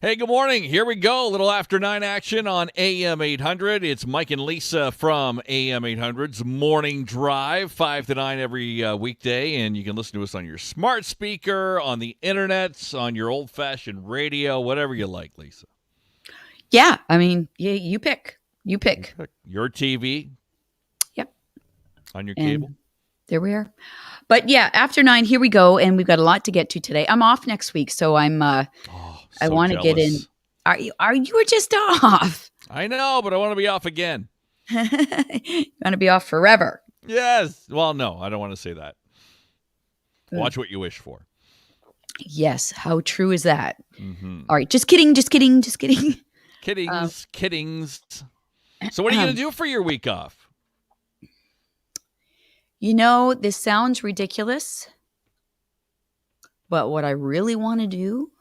Hey, good morning. Here we go. A little after 9 action on AM800. It's Mike and Lisa from AM800's Morning Drive, 5 to 9 every weekday. And you can listen to us on your smart speaker, on the internet, on your old-fashioned radio, whatever you like, Lisa. Yeah, I mean, you pick. You pick. Your TV. Yep. On your cable. And there we are. But yeah, after 9, here we go. And we've got a lot to get to today. I'm off next week, so I'm... I want to get in. Are you were just off? I know, but I want to be off again. You want to be off forever? Yes. Well, no, I don't want to say that. Watch what you wish for. Yes. How true is that? Mm-hmm. All right. Just kidding. Kiddings. So what are you going to do for your week off? You know, this sounds ridiculous, but what I really want to do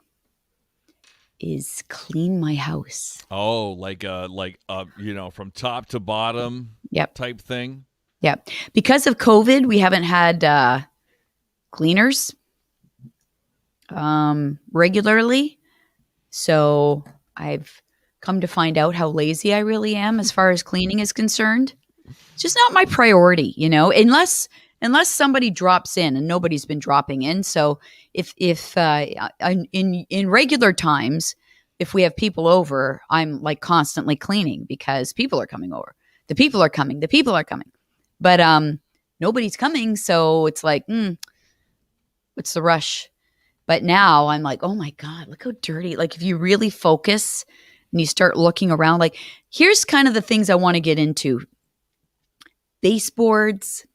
is clean my house. Oh, like from top to bottom type thing? Yep. Because of COVID, we haven't had cleaners regularly. So I've come to find out how lazy I really am as far as cleaning is concerned. It's just not my priority, unless somebody drops in, and nobody's been dropping in. So if in regular times, if we have people over, I'm like constantly cleaning because people are coming over. The people are coming. But nobody's coming, so it's like, what's the rush? But now I'm like, oh my God, look how dirty. Like if you really focus and you start looking around, like here's kind of the things I want to get into. Baseboards,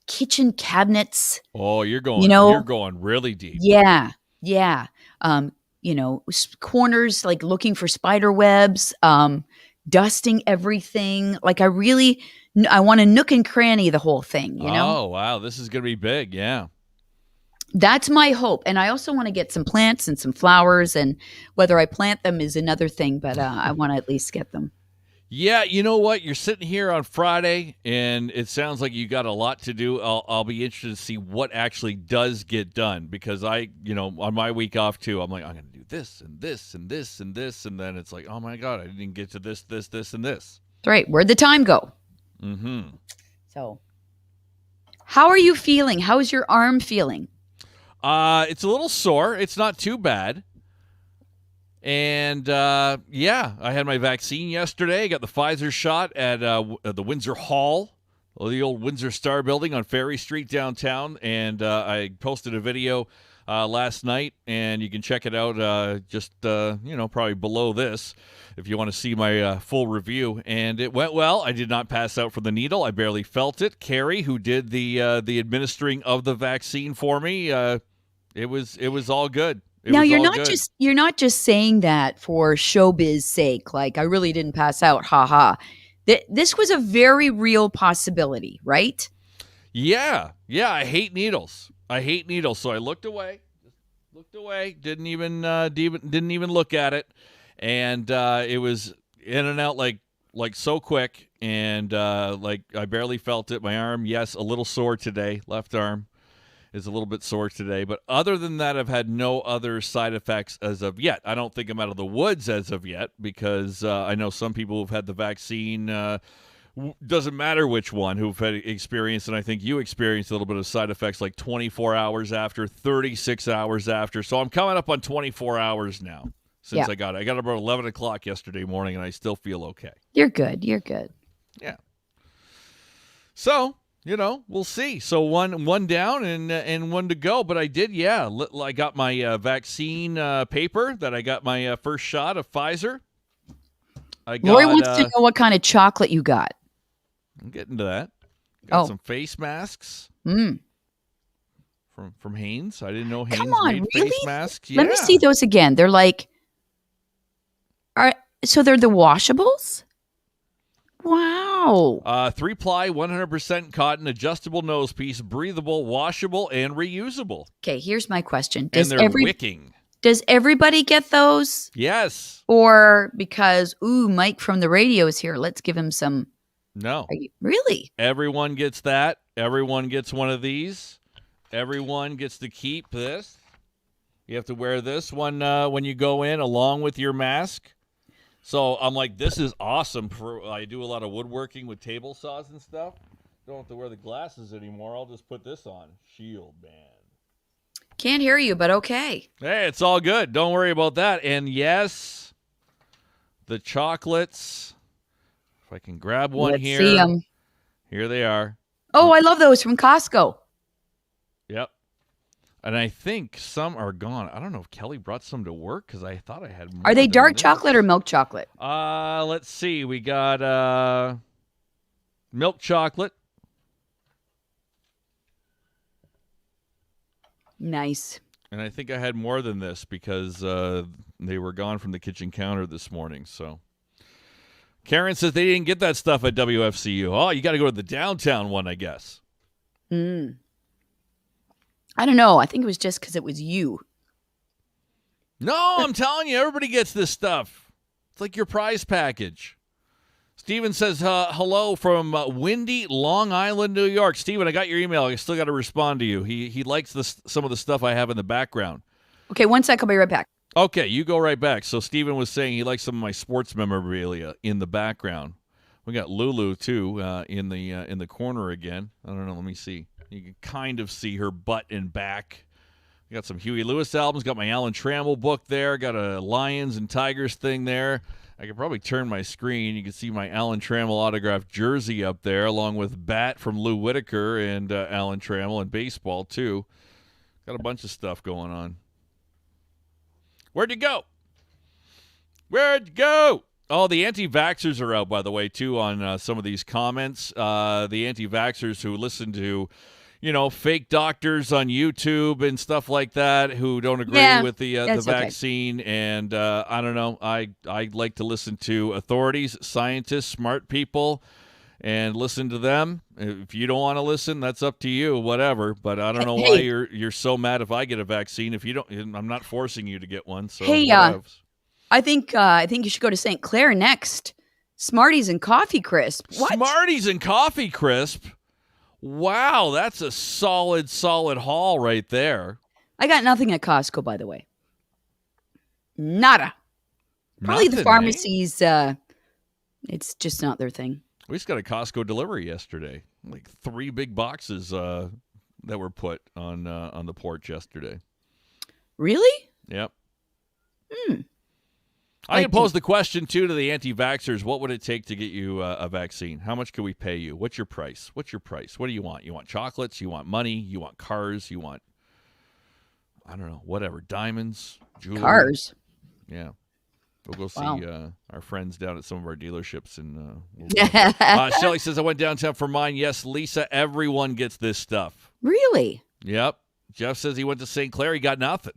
kitchen cabinets. Oh, you're going really deep. Yeah. Corners, like looking for spider webs, dusting everything. Like I want to nook and cranny the whole thing, Oh, wow. This is going to be big. Yeah. That's my hope. And I also want to get some plants and some flowers, and whether I plant them is another thing, but I want to at least get them. Yeah, you know what? You're sitting here on Friday, and it sounds like you got a lot to do. I'll be interested to see what actually does get done, because on my week off too, I'm like, I'm going to do this and this and this and this, and then it's like, oh my God, I didn't get to this, and this. That's right. Where'd the time go? Mm-hmm. So, how are you feeling? How's your arm feeling? It's a little sore. It's not too bad. And, I had my vaccine yesterday. I got the Pfizer shot at the Windsor Hall, the old Windsor Star building on Ferry Street downtown. And I posted a video last night, and you can check it out probably below this if you want to see my full review. And it went well. I did not pass out from the needle. I barely felt it. Carrie, who did the administering of the vaccine for me, it was all good. Now you're not just saying that for showbiz sake. Like I really didn't pass out. Ha ha. This was a very real possibility, right? Yeah. I hate needles. So I looked away. Didn't even look at it, and it was in and out like so quick, and like I barely felt it. My arm, yes, a little sore today. Left arm is a little bit sore today, but other than that, I've had no other side effects as of yet. I don't think I'm out of the woods as of yet, because I know some people who've had the vaccine, doesn't matter which one, who've had experienced, and I think you experienced a little bit of side effects like 24 hours after, 36 hours after. So I'm coming up on 24 hours now since I got it. I got it about 11 o'clock yesterday morning, and I still feel okay. You're good. Yeah. So, we'll see. So one down and one to go. But I did, I got my vaccine paper that I got my first shot of Pfizer. Lori wants to know what kind of chocolate you got. I'm getting to that. Got some face masks. From Hanes. I didn't know Hanes made face masks. Yeah. Let me see those again. They're like, so they're the washables? Wow. 3-ply, 100% cotton, adjustable nose piece, breathable, washable, and reusable. Okay, here's my question. And they're wicking. Does everybody get those? Yes. Or because, Mike from the radio is here, let's give him some. No. Really? Everyone gets that. Everyone gets one of these. Everyone gets to keep this. You have to wear this one when you go in along with your mask. So I'm like, this is awesome. I do a lot of woodworking with table saws and stuff. Don't have to wear the glasses anymore. I'll just put this on. Shield band. Can't hear you, but okay. Hey, it's all good. Don't worry about that. And yes, the chocolates. If I can grab one Let's here. see them. Here they are. Oh, I love those from Costco. Yep. And I think some are gone. I don't know if Kelly brought some to work because I thought I had more. Are they than dark this. chocolate or milk chocolate? Let's see. We got milk chocolate. Nice. And I think I had more than this because they were gone from the kitchen counter this morning. So Karen says they didn't get that stuff at WFCU. Oh, you got to go to the downtown one, I guess. I don't know. I think it was just because it was you. No, I'm telling you, everybody gets this stuff. It's like your prize package. Steven says hello from windy Long Island, New York. Steven, I got your email. I still got to respond to you. He likes some of the stuff I have in the background. Okay, one sec. I'll be right back. Okay, you go right back. So Steven was saying he likes some of my sports memorabilia in the background. We got Lulu too in the corner again. I don't know. Let me see. You can kind of see her butt and back. I got some Huey Lewis albums. Got my Alan Trammell book there. Got a Lions and Tigers thing there. I could probably turn my screen. You can see my Alan Trammell autographed jersey up there, along with bat from Lou Whitaker and Alan Trammell, and baseball too. Got a bunch of stuff going on. Where'd you go? Where'd you go? Oh, the anti-vaxxers are out, by the way, too, on some of these comments. The anti-vaxxers who listen to, fake doctors on YouTube and stuff like that who don't agree with the vaccine. Okay. And I don't know. I like to listen to authorities, scientists, smart people, and listen to them. If you don't want to listen, that's up to you, whatever. But I don't know why you're so mad if I get a vaccine. If you don't, I'm not forcing you to get one. So I think you should go to St. Clair next. Smarties and Coffee Crisp. What? Smarties and Coffee Crisp? Wow, that's a solid haul right there. I got nothing at Costco, by the way. Nada. Probably nothing, the pharmacies, it's just not their thing. We just got a Costco delivery yesterday. Like 3 big boxes that were put on the porch yesterday. Really? Yep. I can pose the question, too, to the anti-vaxxers. What would it take to get you a vaccine? How much can we pay you? What's your price? What do you want? You want chocolates? You want money? You want cars? You want, I don't know, whatever, diamonds, jewelry? Cars? Yeah. We'll go see our friends down at some of our dealerships. And Shelly says, I went downtown for mine. Yes, Lisa, everyone gets this stuff. Really? Yep. Jeff says he went to St. Clair. He got nothing.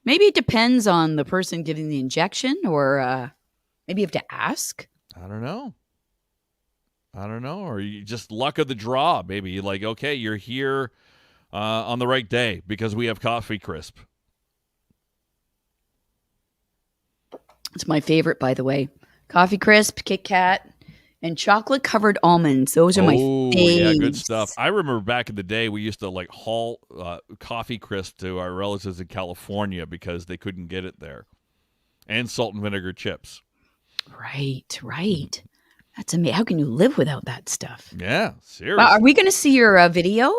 Maybe it depends on the person giving the injection, or maybe you have to ask. I don't know. Or you just luck of the draw. Maybe you're like, okay, you're here on the right day because we have Coffee Crisp. It's my favorite, by the way. Coffee Crisp, Kit Kat, and chocolate-covered almonds. Those are my faves. Yeah, good stuff. I remember back in the day, we used to haul Coffee Crisp to our relatives in California because they couldn't get it there. And salt and vinegar chips. Right. That's amazing. How can you live without that stuff? Yeah, seriously. Are we going to see your video?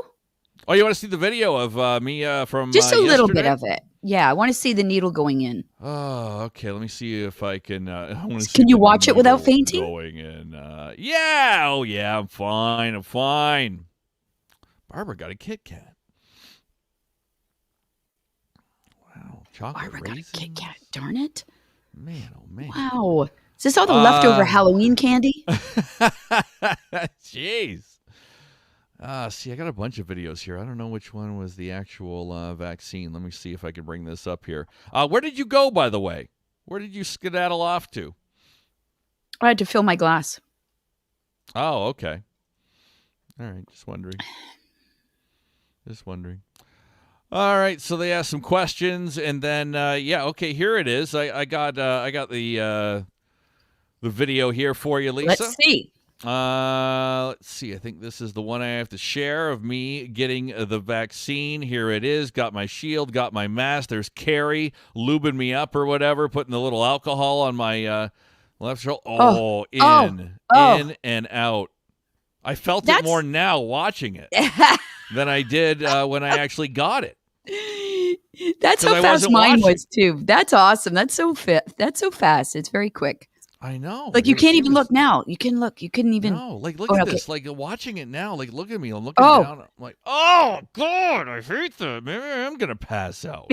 Oh, you want to see the video of me from just a little yesterday? bit of it. Yeah, I want to see the needle going in. Oh, okay. Let me see if I can. Can you watch it without fainting? Going in. Yeah. Oh, yeah. I'm fine. Barbara got a Kit Kat. Wow. Chocolate Barbara raisins. got a Kit Kat. Darn it. Man, oh, man. Wow. Is this all the leftover Halloween candy? Jeez. See, I got a bunch of videos here. I don't know which one was the actual vaccine. Let me see if I can bring this up here. Where did you go, by the way? Where did you skedaddle off to? I had to fill my glass. Oh, okay. All right, just wondering. All right, so they asked some questions, and then okay, here it is. I got the video here for you, Lisa. Let's see. Let's see. I think this is the one I have to share of me getting the vaccine. Here it is. Got my shield, got my mask. There's Carrie lubing me up or whatever, putting the little alcohol on my left shoulder. Oh, In oh. and out. I felt it That's more now watching it than I did when I actually got it. That's 'Cause how I fast wasn't mine watching. was too. That's awesome. That's so fit. That's so fast. It's very quick. I know. Like you can't It even was look now. You can look. You couldn't even. no. Like look Oh, at okay. this. Like watching it now. Like look at me. I'm looking Oh. down. I'm like, oh God, I hate that. Maybe I'm gonna pass out.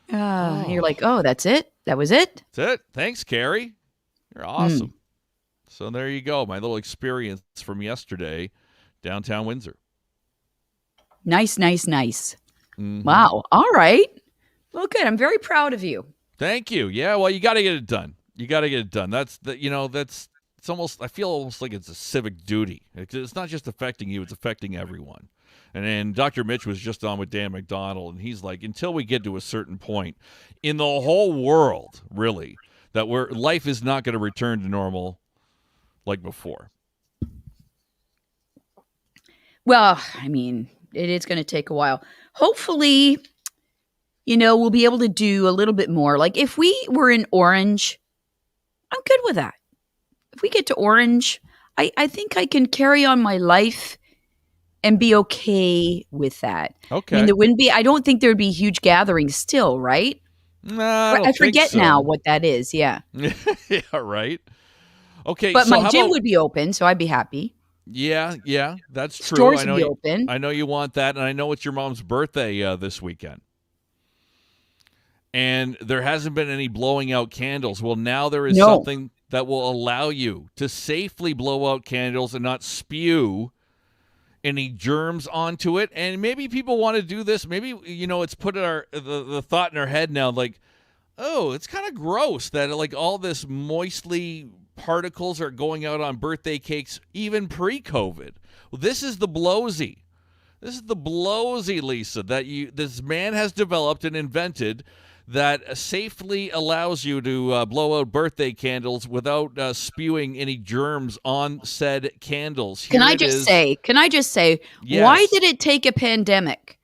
You're like, oh, that's it. That was it. That's it. Thanks, Carrie. You're awesome. So there you go. My little experience from yesterday, downtown Windsor. Nice, nice, nice. Mhm. Wow. All right. Well, good. I'm very proud of you. Thank you. Yeah. Well, you got to get it done. You got to get it done. That's the. That's. It's almost. I feel almost like it's a civic duty. It's not just affecting you. It's affecting everyone. And then Dr. Mitch was just on with Dan McDonald, and he's like, until we get to a certain point in the whole world, really, that life is not going to return to normal like before. Well, I mean, it is going to take a while. Hopefully, we'll be able to do a little bit more. Like if we were in Orange, I'm good with that. If we get to Orange, I think I can carry on my life and be okay with that. Okay. I mean, there wouldn't be, I don't think there'd be huge gatherings still, right? No, I don't I forget think so. now what that is. Yeah. Yeah, right. Okay, But so my gym would be open, so I'd be happy. Yeah, that's true. Stores would be open. I know you want that, and I know it's your mom's birthday this weekend. And there hasn't been any blowing out candles. Well, now there is something that will allow you to safely blow out candles and not spew any germs onto it. And maybe people want to do this. Maybe, it's put the thought in our head now, like, oh, it's kind of gross that like all this moistly particles are going out on birthday cakes even pre-COVID. Well, this is the blowsy. This is the blowsy, Lisa, that this man has developed and invented that safely allows you to blow out birthday candles without spewing any germs on said candles. Can I just say, yes. Why did it take a pandemic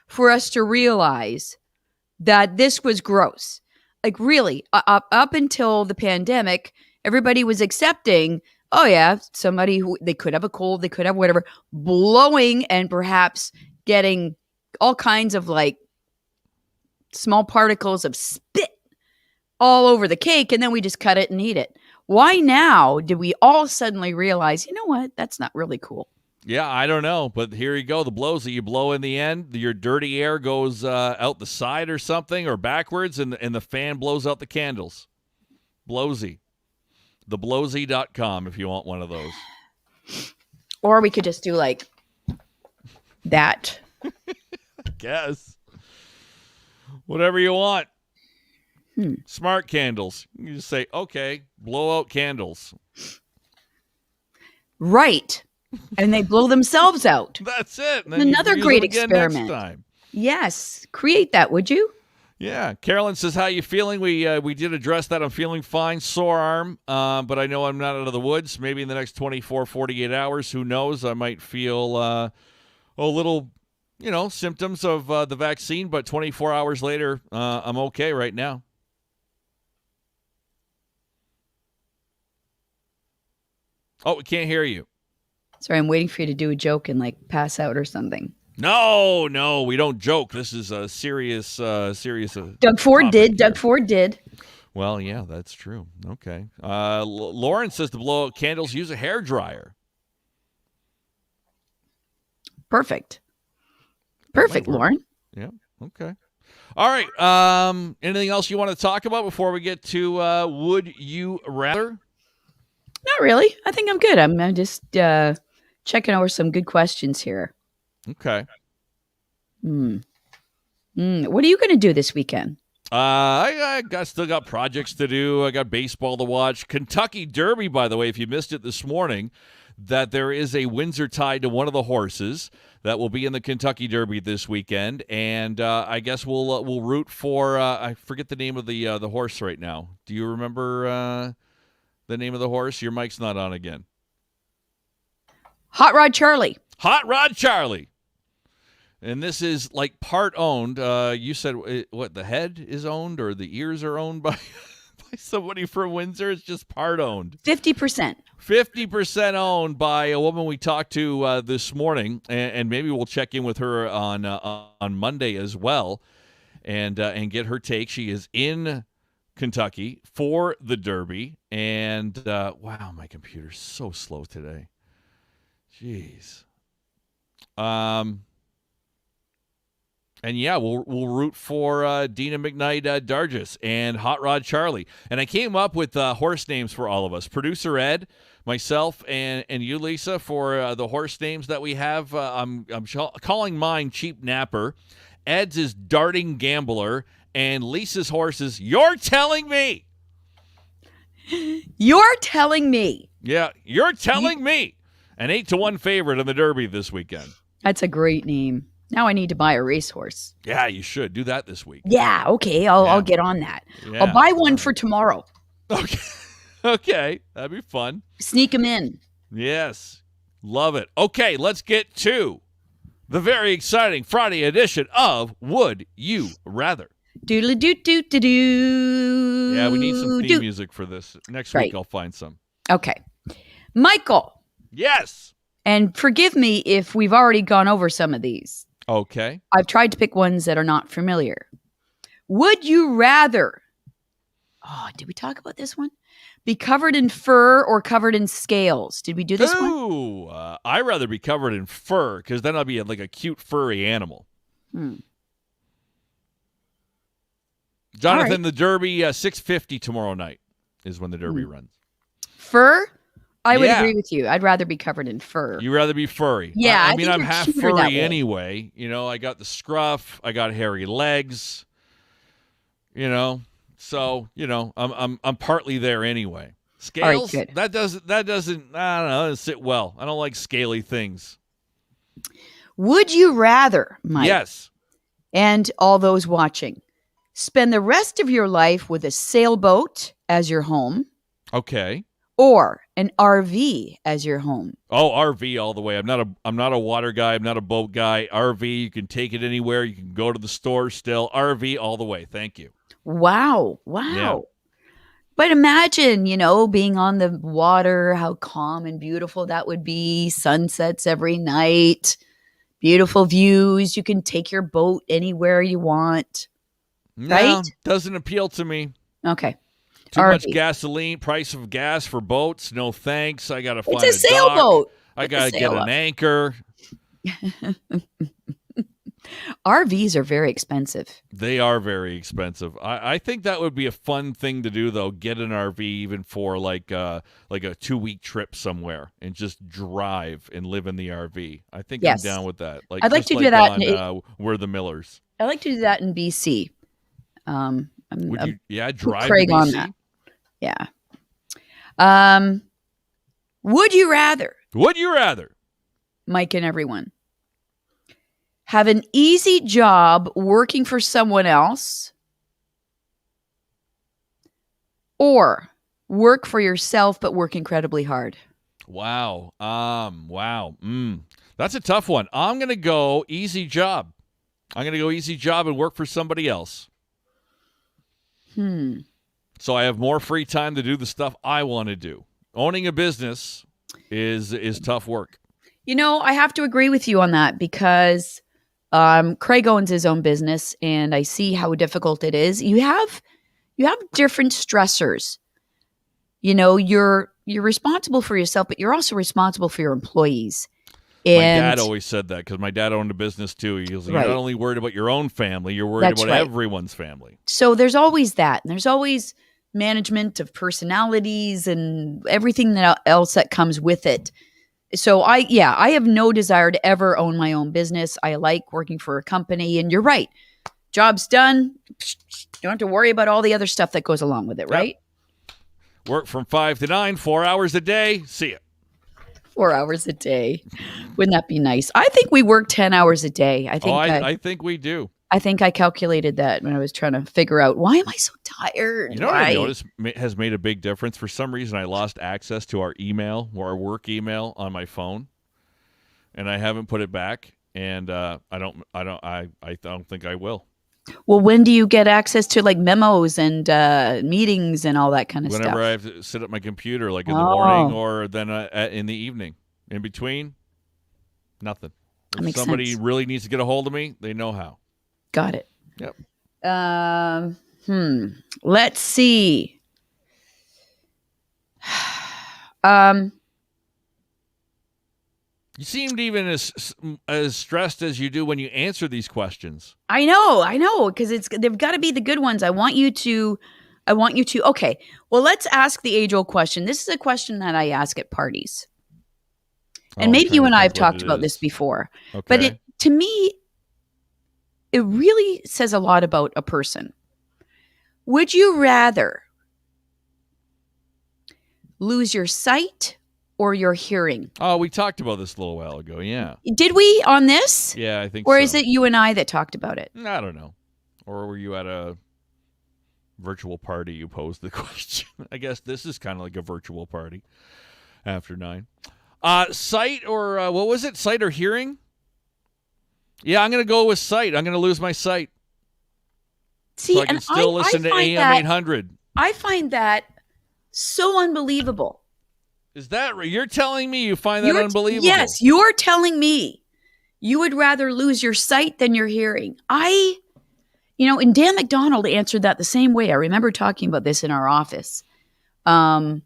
for us to realize that this was gross? Like really, up until the pandemic, everybody was accepting, oh yeah, somebody who they could have a cold, they could have whatever, blowing and perhaps getting all kinds of like small particles of spit all over the cake, and then we just cut it and eat it. Why now did we all suddenly realize, you know what, that's not really cool? Yeah, I don't know, but here you go. The blows that you blow in the end, your dirty air goes out the side or something, or backwards, and the fan blows out the candles. Blowsy. Theblowsy.com if you want one of those. Or we could just do like that. I guess. Whatever you want. Smart candles. You just say, okay, blow out candles. Right. And they blow themselves out. That's it. And then another great experiment. Next time. Yes. Create that, would you? Yeah. Carolyn says, how you feeling? We did address that. I'm feeling fine. Sore arm. But I know I'm not out of the woods. Maybe in the next 24, 48 hours. Who knows? I might feel a little, symptoms of the vaccine. But 24 hours later, I'm okay right now. Oh, we can't hear you. Sorry, I'm waiting for you to do a joke and like pass out or something. No, we don't joke. This is a serious. Doug Ford did. Doug Ford did. Well, yeah, that's true. Okay. Lauren says to blow out candles, use a hairdryer. Perfect, Lauren. Yeah. Okay. All right. Anything else you want to talk about before we get to Would You Rather? Not really. I think I'm good. I'm just checking over some good questions here. Okay. What are you going to do this weekend? I still got projects to do. I got baseball to watch. Kentucky Derby, by the way, if you missed it this morning, that there is a Windsor tied to one of the horses that will be in the Kentucky Derby this weekend, and I guess we'll root for. I forget the name of the horse right now. Do you remember the name of the horse? Your mic's not on again. Hot Rod Charlie. Hot Rod Charlie. And this is like part owned. You said what? The head is owned or the ears are owned by somebody from Windsor? It's just part owned. 50%. 50% owned by a woman we talked to this morning, and maybe we'll check in with her on Monday as well, and get her take. She is in Kentucky for the Derby, and wow, my computer's so slow today. Jeez. And yeah, we'll root for Dina McKnight Dargis and Hot Rod Charlie. And I came up with horse names for all of us. Producer Ed, myself, and you, Lisa, for the horse names that we have. I'm calling mine Cheap Napper. Ed's is Darting Gambler. And Lisa's horse is You're Telling Me. You're telling me. Yeah, You're Telling Me. An 8-1 favorite in the Derby this weekend. That's a great name. Now I need to buy a racehorse. Yeah, you should do that this week. Yeah, okay. I'll get on that. Yeah. I'll buy one for tomorrow. Okay. Okay, that'd be fun. Sneak them in. Yes, love it. Okay, let's get to the very exciting Friday edition of Would You Rather. Doodly doo doo doo doo. Yeah, we need some theme music for this. Next week I'll find some. Okay. Michael. Yes. And forgive me if we've already gone over some of these. Okay. I've tried to pick ones that are not familiar. Would you rather, did we talk about this one? Be covered in fur or covered in scales? Did we do this one? Ooh, I'd rather be covered in fur because then I'll be like a cute furry animal. Jonathan, right. The Derby, 6:50 tomorrow night is when the Derby runs. Fur? I would agree with you. I'd rather be covered in fur. You'd rather be furry. Yeah, I mean, I'm half furry way. anyway. You know, I got the scruff. I got hairy legs. You know, so you know, I'm partly there anyway. Scales. Right, that doesn't. I don't know. Doesn't sit well. I don't like scaly things. Would you rather, Mike? Yes. And all those watching, spend the rest of your life with a sailboat as your home? Okay. Or an RV as your home? Oh, RV all the way. I'm not a water guy. I'm not a boat guy. RV, you can take it anywhere. You can go to the store still. RV all the way. Thank you. Wow. Yeah. But imagine, being on the water, how calm and beautiful that would be. Sunsets every night. Beautiful views. You can take your boat anywhere you want. No, right? Doesn't appeal to me. Okay. Too RV. much gasoline, price of gas for boats. No thanks. I got to find It's a dock. sailboat. I got to get an anchor. RVs are very expensive. They are very expensive. I think that would be a fun thing to do, though. Get an RV even for like a 2-week trip somewhere and just drive and live in the RV. I think Yes. I'm down with that. I'd like to do that on We're the Millers. I like to do that in BC. Would you drive Craig to BC? on that. Yeah. Would you rather, Would you rather? Mike and everyone, have an easy job working for someone else or work for yourself but work incredibly hard? Wow. Wow. That's a tough one. I'm going to go easy job. I'm going to go easy job and work for somebody else. So I have more free time to do the stuff I want to do. Owning a business is tough work. I have to agree with you on that because Craig owns his own business and I see how difficult it is. You have different stressors. You're responsible for yourself, but you're also responsible for your employees. My dad always said that because my dad owned a business too. He goes, you're not only worried about your own family, you're worried about everyone's family. So there's always that. And there's always management of personalities and everything else that comes with it. So I have no desire to ever own my own business. I like working for a company. And you're right. Job's done. You don't have to worry about all the other stuff that goes along with it, right? Work from 5 to 9, 4 hours a day. See ya. 4 hours a day. Wouldn't that be nice? I think we work 10 hours a day. I think we do. I think I calculated that when I was trying to figure out, why am I so tired? You know what I noticed has made a big difference? For some reason, I lost access to our email or our work email on my phone. and I haven't put it back, and I don't think I will. Well, when do you get access to like memos and meetings and all that kind of Whenever stuff? I have to sit at my computer, like in the morning Oh, or then in the evening. In between, nothing. that If makes somebody sense. really needs to get a hold of me, they know how. Got it. Yep. Um, hmm. Let's see. Um, You seemed even as stressed as you do when you answer these questions. I know, because they've got to be the good ones. I want you to. Okay, well, let's ask the age-old question. This is a question that I ask at parties, and Oh, I'm maybe trying you to and I have think what talked it about this is. before. But Okay. to me, it really says a lot about a person. Would you rather lose your sight or your hearing? Oh, we talked about this a little while ago. Yeah. Did we on this? Yeah, I think Or is so. it you and I that talked about it? I don't know. Or were you at a virtual party you posed the question? I guess this is kind of like a virtual party after 9. Sight or what was it? Sight or hearing? Yeah, I'm going to go with sight. I'm going to lose my sight. See, So I can and still listen to AM800. I find that so unbelievable. Is that right? You're telling me you find that unbelievable? Yes, you're telling me you would rather lose your sight than your hearing. And Dan McDonald answered that the same way. I remember talking about this in our office. And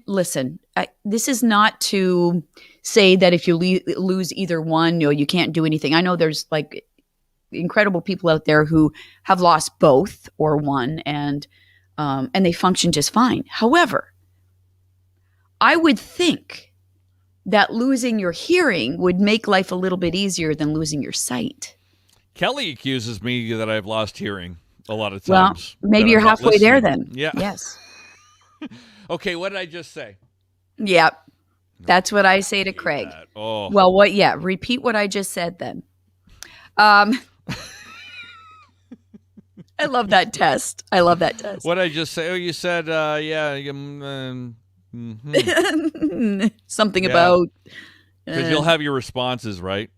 listen, this is not to say that if you lose either one, you can't do anything. I know there's like incredible people out there who have lost both or one, and they function just fine. However, I would think that losing your hearing would make life a little bit easier than losing your sight. Kelly accuses me that I've lost hearing a lot of Well, times. maybe you're halfway there then. Yeah. Yes. Okay, what did I just say? Yep. That's what I say to Craig. That. Oh. Well, repeat what I just said then. I love that test. What I just say? Oh, you said, yeah. Something Yeah. about. Because you'll have your responses, right?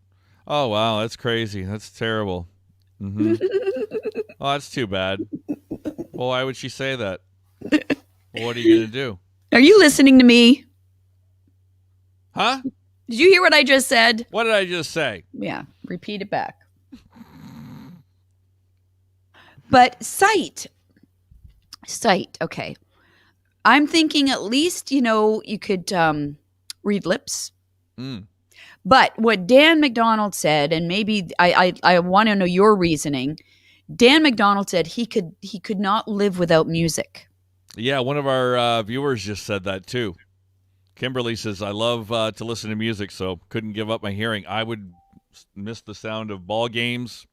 Oh, wow, that's crazy. That's terrible. Oh, that's too bad. Well, why would she say that? Well, what are you going to do? Are you listening to me? Huh? Did you hear what I just said? What did I just say? Yeah, repeat it back. But sight, okay. I'm thinking at least, you could read lips. Mm. But what Dan McDonald said, and maybe I want to know your reasoning. Dan McDonald said he could not live without music. Yeah, one of our viewers just said that too. Kimberly says, I love to listen to music, so couldn't give up my hearing. I would miss the sound of ball games.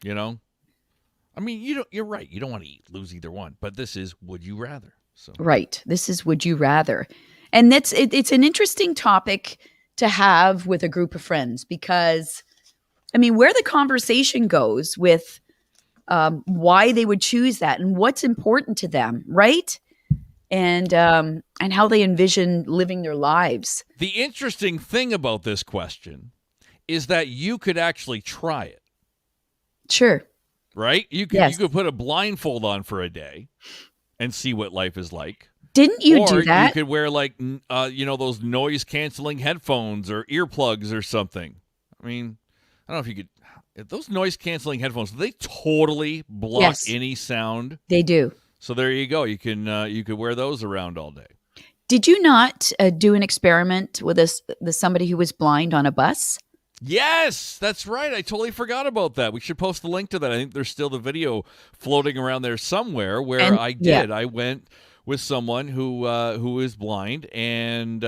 I mean, you're right. You don't want to lose either one, but this is would you rather. So Right. This is would you rather. And it's an interesting topic to have with a group of friends because, I mean, where the conversation goes with why they would choose that and what's important to them, right? And how they envision living their lives. The interesting thing about this question is that you could actually try it. Sure. Right? You could put a blindfold on for a day and see what life is like. Didn't you or do that? You could wear those noise canceling headphones or earplugs or something. I mean, I don't know if you could. Those noise canceling headphones, they totally block any sound. They do. So there you go. You could wear those around all day. Did you not do an experiment with somebody who was blind on a bus? Yes, that's right. I totally forgot about that. We should post the link to that. I think there's still the video floating around there somewhere where I did. Yeah. I went with someone who is blind, and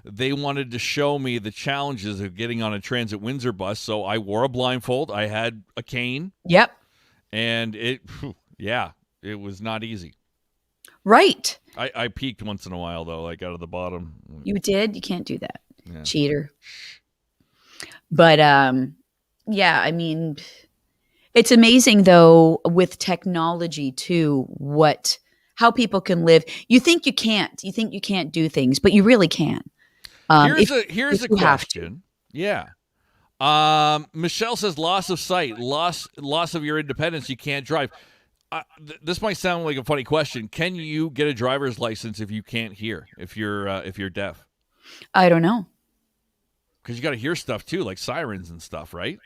they wanted to show me the challenges of getting on a Transit Windsor bus. So I wore a blindfold. I had a cane. Yep. And it was not easy. Right. I peeked once in a while, though, like out of the bottom. You did? You can't do that. Yeah. Cheater. But, I mean, it's amazing, though, with technology, too, how people can live. You think you can't do things, but you really can. Here's a if you have to. question. Yeah. Michelle says loss of sight, loss of your independence. You can't drive. This might sound like a funny question. Can you get a driver's license if you can't hear? If you're deaf? I don't know. Because you got to hear stuff too, like sirens and stuff, right?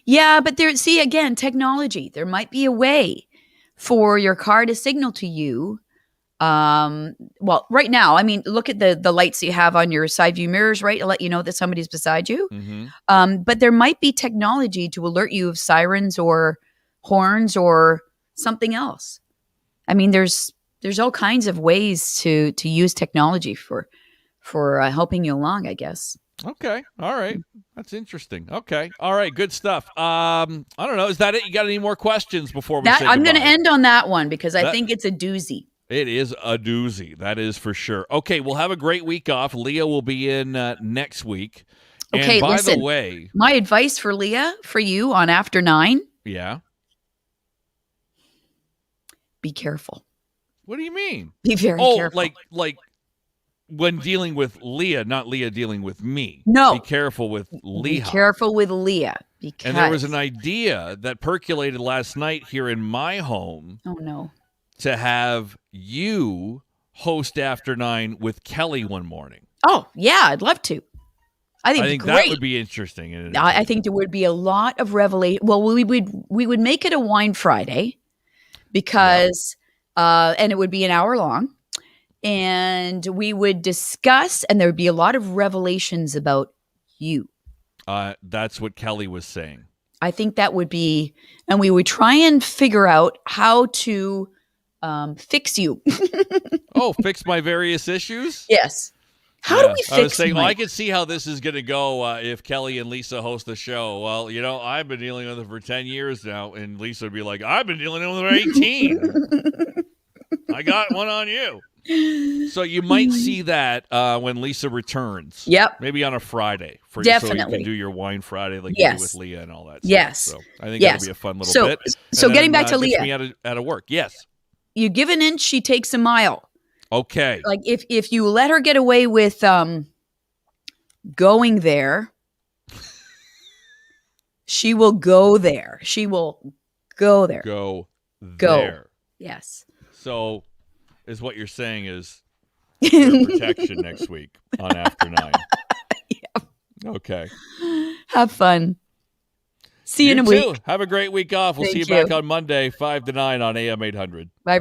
Yeah, but see, again, technology. There might be a way for your car to signal to you. Well, right now, I mean, look at the lights you have on your side view mirrors, right? To let you know that somebody's beside you. Mm-hmm. But there might be technology to alert you of sirens or horns or something else. I mean, there's all kinds of ways to use technology for helping you along, I guess. Okay. All right. That's interesting. Okay. All right. Good stuff. I don't know. Is that it? You got any more questions before we say I'm going to goodbye? end on that one because I think it's a doozy. It is a doozy. That is for sure. Okay. We'll have a great week off. Leah will be in next week. Okay. And by listen, the way, my advice for Leah, for you on After 9. Yeah. Be careful. What do you mean? Be very careful. Like when dealing with Leah, not Leah dealing with me. No. Be careful with Leah. Be careful with Leah. Because... And there was an idea that percolated last night here in my home. Oh, no. To have you host After 9 with Kelly one morning. Oh, yeah. I'd love to. I think that would be interesting. I think there would be a lot of revelation. Well, we would make it a wine Friday because, and it would be an hour long. And we would discuss, and there would be a lot of revelations about you. That's what Kelly was saying. I think that would be, and we would try and figure out how to fix you. Fix my various issues? Yes. How do we fix I was saying, Mike? I can see how this is going to go if Kelly and Lisa host the show. Well, I've been dealing with it for 10 years now, and Lisa would be like, I've been dealing with it for 18. I got one on you. So you might see that when Lisa returns. Yep. Maybe on a Friday. Definitely. So you can do your wine Friday like you do with Leah and all that stuff. So I think that'll be a fun little bit. So getting back to Leah. Me out of work. Yes. You give an inch, she takes a mile. Okay. Like if you let her get away with going there, she will go there. She will go there. Go there. Yes. So is what you're saying is your protection next week on After 9. Yep. Okay. Have fun. See you in a week. Have a great week off. We'll see you back on Monday, 5 to 9 on AM800. Bye, everybody.